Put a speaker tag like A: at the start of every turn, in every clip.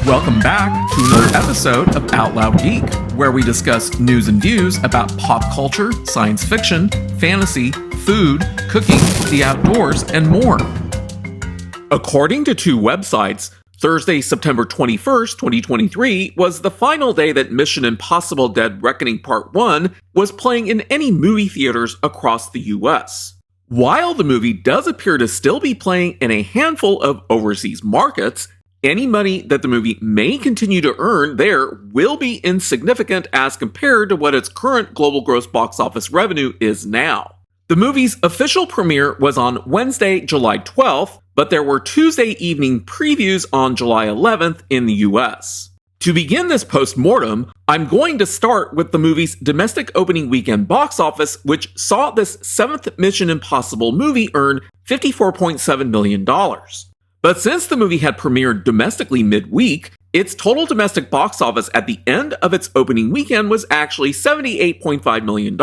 A: Welcome back to another episode of Out Loud Geek, where we discuss news and views about pop culture, science fiction, fantasy, food, cooking, the outdoors, and more. According to two websites, Thursday, September 21st, 2023 was the final day that Mission Impossible Dead Reckoning Part 1 was playing in any movie theaters across the US. While the movie does appear to still be playing in a handful of overseas markets, any money that the movie may continue to earn there will be insignificant as compared to what its current global gross box office revenue is now. The movie's official premiere was on Wednesday, July 12th, but there were Tuesday evening previews on July 11th in the US. To begin this post-mortem, I'm going to start with the movie's domestic opening weekend box office, which saw this seventh Mission Impossible movie earn $54.7 million. But since the movie had premiered domestically midweek, its total domestic box office at the end of its opening weekend was actually $78.5 million,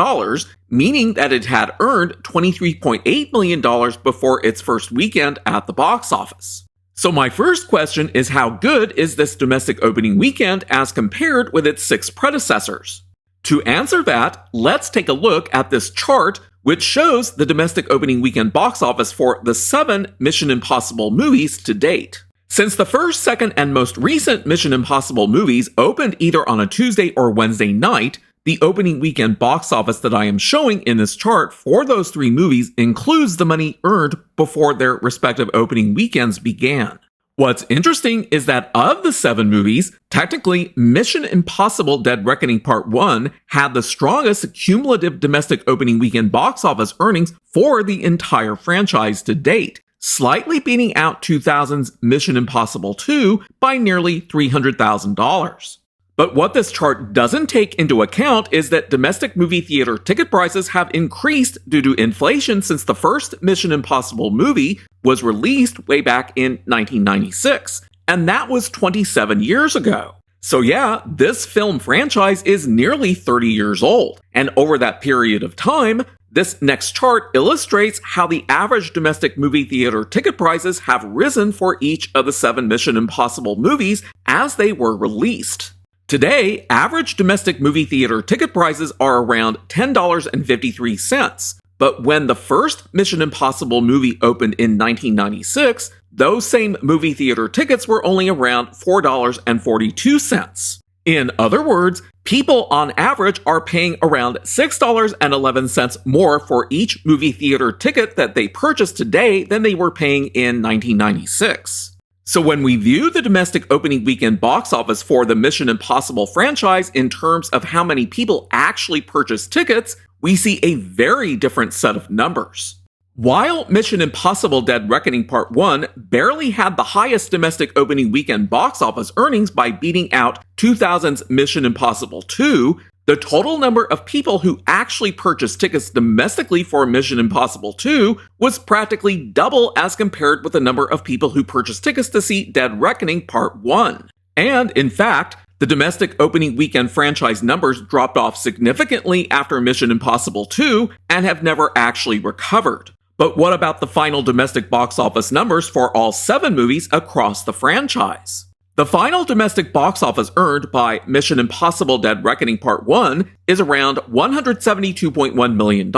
A: meaning that it had earned $23.8 million before its first weekend at the box office. So my first question is, how good is this domestic opening weekend as compared with its six predecessors? To answer that, let's take a look at this chart, which shows the domestic opening weekend box office for the 7 Mission Impossible movies to date. Since the first, second, and most recent Mission Impossible movies opened either on a Tuesday or Wednesday night, the opening weekend box office that I am showing in this chart for those 3 movies includes the money earned before their respective opening weekends began. What's interesting is that of the 7 movies, technically Mission Impossible Dead Reckoning Part 1 had the strongest cumulative domestic opening weekend box office earnings for the entire franchise to date, slightly beating out 2000's Mission Impossible 2 by nearly $300,000. But what this chart doesn't take into account is that domestic movie theater ticket prices have increased due to inflation since the first Mission Impossible movie was released way back in 1996, and that was 27 years ago. So yeah, this film franchise is nearly 30 years old, and over that period of time, this next chart illustrates how the average domestic movie theater ticket prices have risen for each of the 7 Mission Impossible movies as they were released. Today, average domestic movie theater ticket prices are around $10.53, but when the first Mission Impossible movie opened in 1996, those same movie theater tickets were only around $4.42. In other words, people on average are paying around $6.11 more for each movie theater ticket that they purchase today than they were paying in 1996. So when we view the domestic opening weekend box office for the Mission Impossible franchise in terms of how many people actually purchase tickets, we see a very different set of numbers. While Mission Impossible Dead Reckoning Part 1 barely had the highest domestic opening weekend box office earnings by beating out 2000's Mission Impossible 2, the total number of people who actually purchased tickets domestically for Mission Impossible 2 was practically double as compared with the number of people who purchased tickets to see Dead Reckoning Part 1. And in fact, the domestic opening weekend franchise numbers dropped off significantly after Mission Impossible 2 and have never actually recovered. But what about the final domestic box office numbers for all 7 movies across the franchise? The final domestic box office earned by Mission Impossible Dead Reckoning Part 1 is around $172.1 million.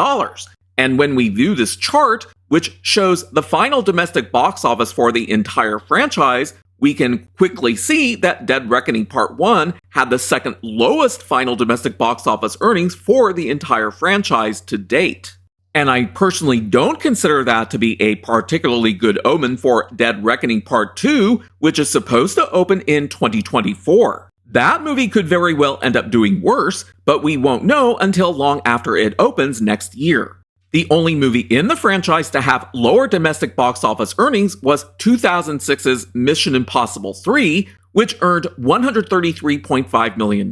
A: And when we view this chart, which shows the final domestic box office for the entire franchise, we can quickly see that Dead Reckoning Part 1 had the second lowest final domestic box office earnings for the entire franchise to date. And I personally don't consider that to be a particularly good omen for Dead Reckoning Part 2, which is supposed to open in 2024. That movie could very well end up doing worse, but we won't know until long after it opens next year. The only movie in the franchise to have lower domestic box office earnings was 2006's Mission Impossible 3, which earned $133.5 million.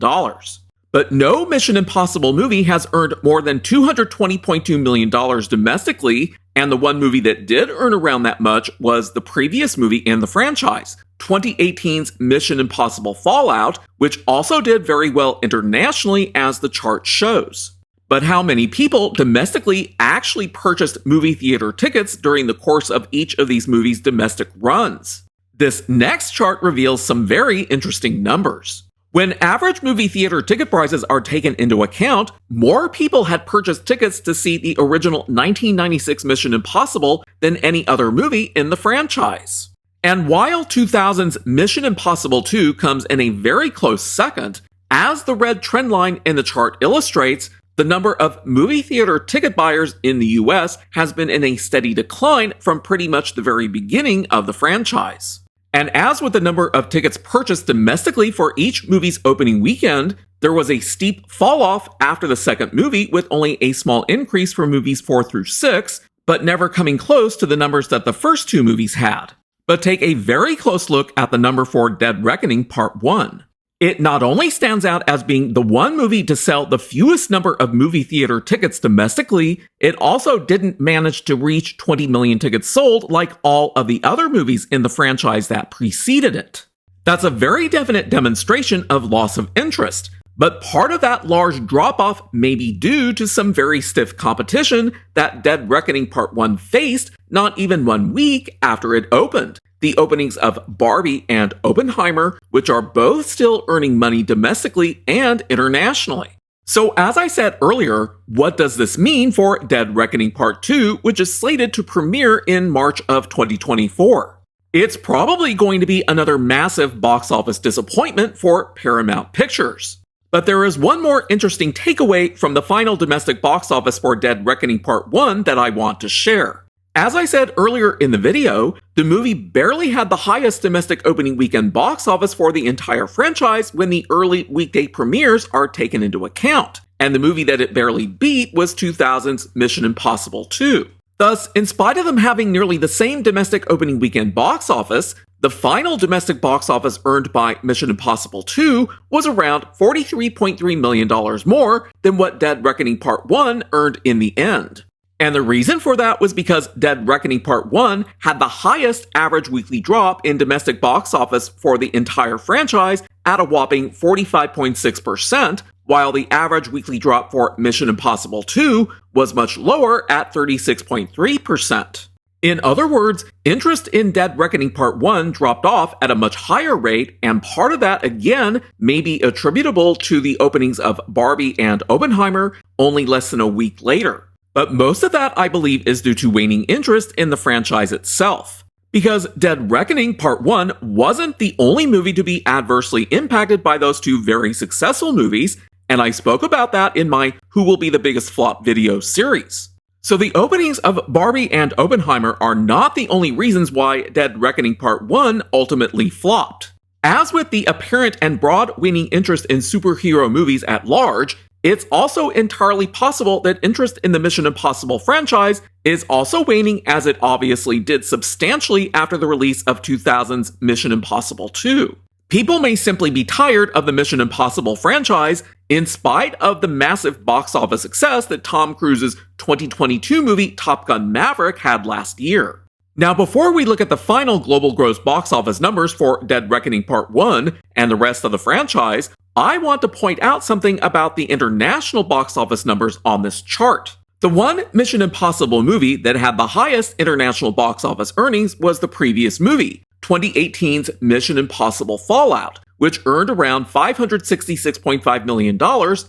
A: But no Mission Impossible movie has earned more than $220.2 million domestically, and the one movie that did earn around that much was the previous movie in the franchise, 2018's Mission Impossible Fallout, which also did very well internationally as the chart shows. But how many people domestically actually purchased movie theater tickets during the course of each of these movies' domestic runs? This next chart reveals some very interesting numbers. When average movie theater ticket prices are taken into account, more people had purchased tickets to see the original 1996 Mission Impossible than any other movie in the franchise. And while 2000's Mission Impossible 2 comes in a very close second, as the red trend line in the chart illustrates, the number of movie theater ticket buyers in the US has been in a steady decline from pretty much the very beginning of the franchise. And as with the number of tickets purchased domestically for each movie's opening weekend, there was a steep fall off after the second movie with only a small increase for movies 4 through 6, but never coming close to the numbers that the first two movies had. But take a very close look at the number for Dead Reckoning Part 1. It not only stands out as being the one movie to sell the fewest number of movie theater tickets domestically, it also didn't manage to reach 20 million tickets sold like all of the other movies in the franchise that preceded it. That's a very definite demonstration of loss of interest, but part of that large drop-off may be due to some very stiff competition that Dead Reckoning Part 1 faced not even 1 week after it opened. The openings of Barbie and Oppenheimer, which are both still earning money domestically and internationally. So as I said earlier, what does this mean for Dead Reckoning Part 2, which is slated to premiere in March of 2024? It's probably going to be another massive box office disappointment for Paramount Pictures. But there is one more interesting takeaway from the final domestic box office for Dead Reckoning Part 1 that I want to share. As I said earlier in the video, the movie barely had the highest domestic opening weekend box office for the entire franchise when the early weekday premieres are taken into account, and the movie that it barely beat was 2000's Mission Impossible 2. Thus, in spite of them having nearly the same domestic opening weekend box office, the final domestic box office earned by Mission Impossible 2 was around $43.3 million more than what Dead Reckoning Part 1 earned in the end. And the reason for that was because Dead Reckoning Part 1 had the highest average weekly drop in domestic box office for the entire franchise at a whopping 45.6%, while the average weekly drop for Mission Impossible 2 was much lower at 36.3%. In other words, interest in Dead Reckoning Part 1 dropped off at a much higher rate, and part of that, again, may be attributable to the openings of Barbie and Oppenheimer only less than a week later. But most of that, I believe, is due to waning interest in the franchise itself. Because Dead Reckoning Part 1 wasn't the only movie to be adversely impacted by those two very successful movies, and I spoke about that in my Who Will Be the Biggest Flop video series. So the openings of Barbie and Oppenheimer are not the only reasons why Dead Reckoning Part 1 ultimately flopped. As with the apparent and broad waning interest in superhero movies at large, it's also entirely possible that interest in the Mission Impossible franchise is also waning, as it obviously did substantially after the release of 2000's Mission Impossible 2. People may simply be tired of the Mission Impossible franchise in spite of the massive box office success that Tom Cruise's 2022 movie Top Gun: Maverick had last year. Now, before we look at the final global gross box office numbers for Dead Reckoning Part 1 and the rest of the franchise, I want to point out something about the international box office numbers on this chart. The one Mission Impossible movie that had the highest international box office earnings was the previous movie, 2018's Mission Impossible Fallout, which earned around $566.5 million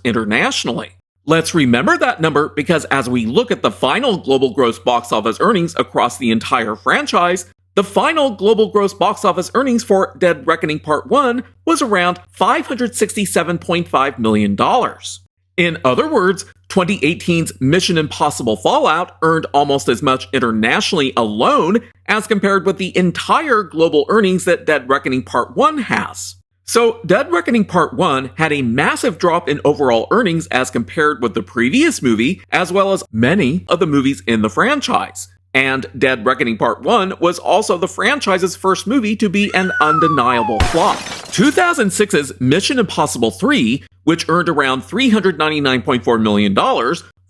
A: internationally. Let's remember that number because as we look at the final global gross box office earnings across the entire franchise, the final global gross box office earnings for Dead Reckoning Part 1 was around $567.5 million. In other words, 2018's Mission Impossible Fallout earned almost as much internationally alone as compared with the entire global earnings that Dead Reckoning Part 1 has. So, Dead Reckoning Part 1 had a massive drop in overall earnings as compared with the previous movie, as well as many of the movies in the franchise. And Dead Reckoning Part 1 was also the franchise's first movie to be an undeniable flop. 2006's Mission Impossible 3, which earned around $399.4 million,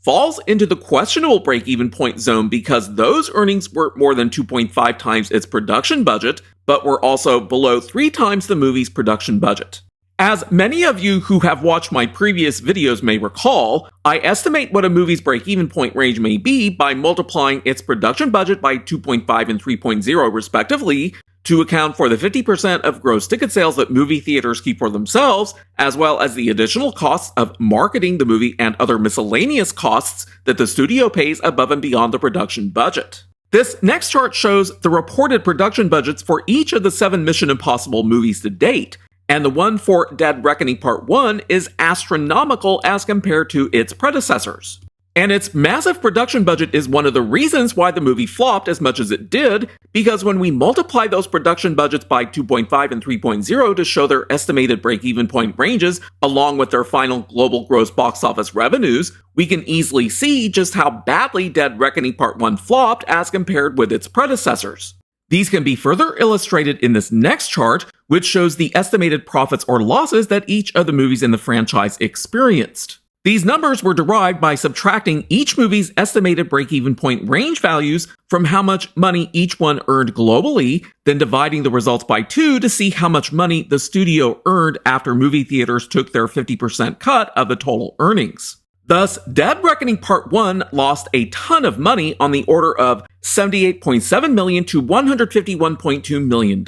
A: falls into the questionable break-even point zone because those earnings were more than 2.5 times its production budget, but were also below 3 times the movie's production budget. As many of you who have watched my previous videos may recall, I estimate what a movie's break-even point range may be by multiplying its production budget by 2.5 and 3.0 respectively to account for the 50% of gross ticket sales that movie theaters keep for themselves, as well as the additional costs of marketing the movie and other miscellaneous costs that the studio pays above and beyond the production budget. This next chart shows the reported production budgets for each of the 7 Mission Impossible movies to date, and the one for Dead Reckoning Part 1 is astronomical as compared to its predecessors. And its massive production budget is one of the reasons why the movie flopped as much as it did, because when we multiply those production budgets by 2.5 and 3.0 to show their estimated break-even point ranges, along with their final global gross box office revenues, we can easily see just how badly Dead Reckoning Part 1 flopped as compared with its predecessors. These can be further illustrated in this next chart, which shows the estimated profits or losses that each of the movies in the franchise experienced. These numbers were derived by subtracting each movie's estimated break-even point range values from how much money each one earned globally, then dividing the results by 2 to see how much money the studio earned after movie theaters took their 50% cut of the total earnings. Thus, Dead Reckoning Part 1 lost a ton of money on the order of $78.7 million to $151.2 million.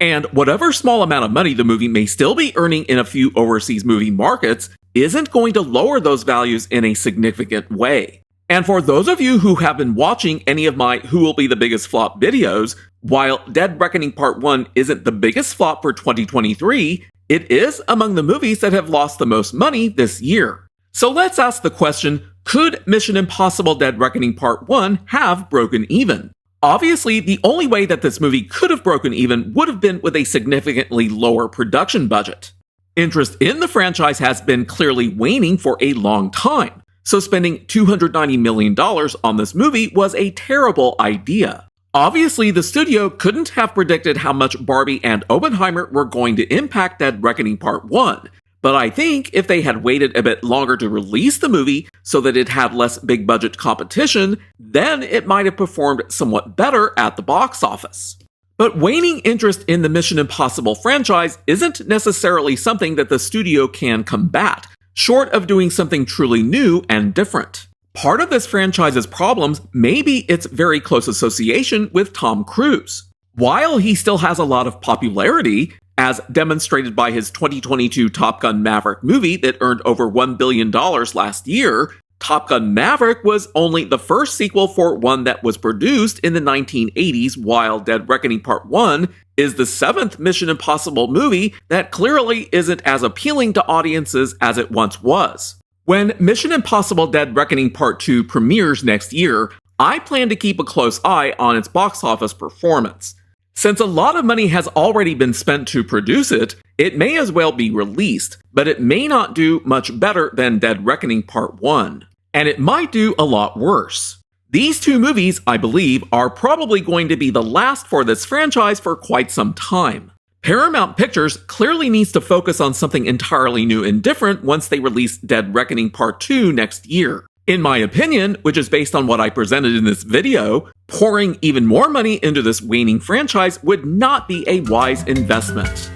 A: And whatever small amount of money the movie may still be earning in a few overseas movie markets isn't going to lower those values in a significant way. And for those of you who have been watching any of my Who Will Be the Biggest Flop videos, while Dead Reckoning Part 1 isn't the biggest flop for 2023, it is among the movies that have lost the most money this year. So let's ask the question, could Mission Impossible Dead Reckoning Part 1 have broken even? Obviously, the only way that this movie could have broken even would have been with a significantly lower production budget. Interest in the franchise has been clearly waning for a long time, so spending $290 million on this movie was a terrible idea. Obviously, the studio couldn't have predicted how much Barbie and Oppenheimer were going to impact Dead Reckoning Part 1, but I think if they had waited a bit longer to release the movie so that it had less big-budget competition, then it might have performed somewhat better at the box office. But waning interest in the Mission Impossible franchise isn't necessarily something that the studio can combat, short of doing something truly new and different. Part of this franchise's problems may be its very close association with Tom Cruise. While he still has a lot of popularity, as demonstrated by his 2022 Top Gun Maverick movie that earned over $1 billion last year, Top Gun Maverick was only the first sequel for one that was produced in the 1980s, while Dead Reckoning Part 1 is the 7th Mission Impossible movie that clearly isn't as appealing to audiences as it once was. When Mission Impossible Dead Reckoning Part 2 premieres next year, I plan to keep a close eye on its box office performance. Since a lot of money has already been spent to produce it, it may as well be released, but it may not do much better than Dead Reckoning Part 1. And it might do a lot worse. These two movies, I believe, are probably going to be the last for this franchise for quite some time. Paramount Pictures clearly needs to focus on something entirely new and different once they release Dead Reckoning Part 2 next year. In my opinion, which is based on what I presented in this video, pouring even more money into this waning franchise would not be a wise investment.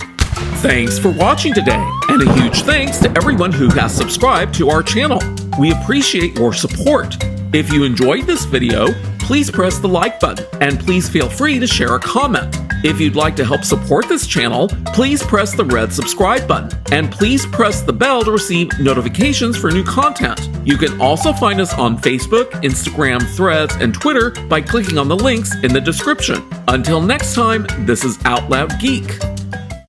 A: Thanks for watching today, and a huge thanks to everyone who has subscribed to our channel. We appreciate your support. If you enjoyed this video, please press the like button, and please feel free to share a comment. If you'd like to help support this channel, please press the red subscribe button, and please press the bell to receive notifications for new content. You can also find us on Facebook, Instagram, Threads, and Twitter by clicking on the links in the description. Until next time, this is Out Loud Geek.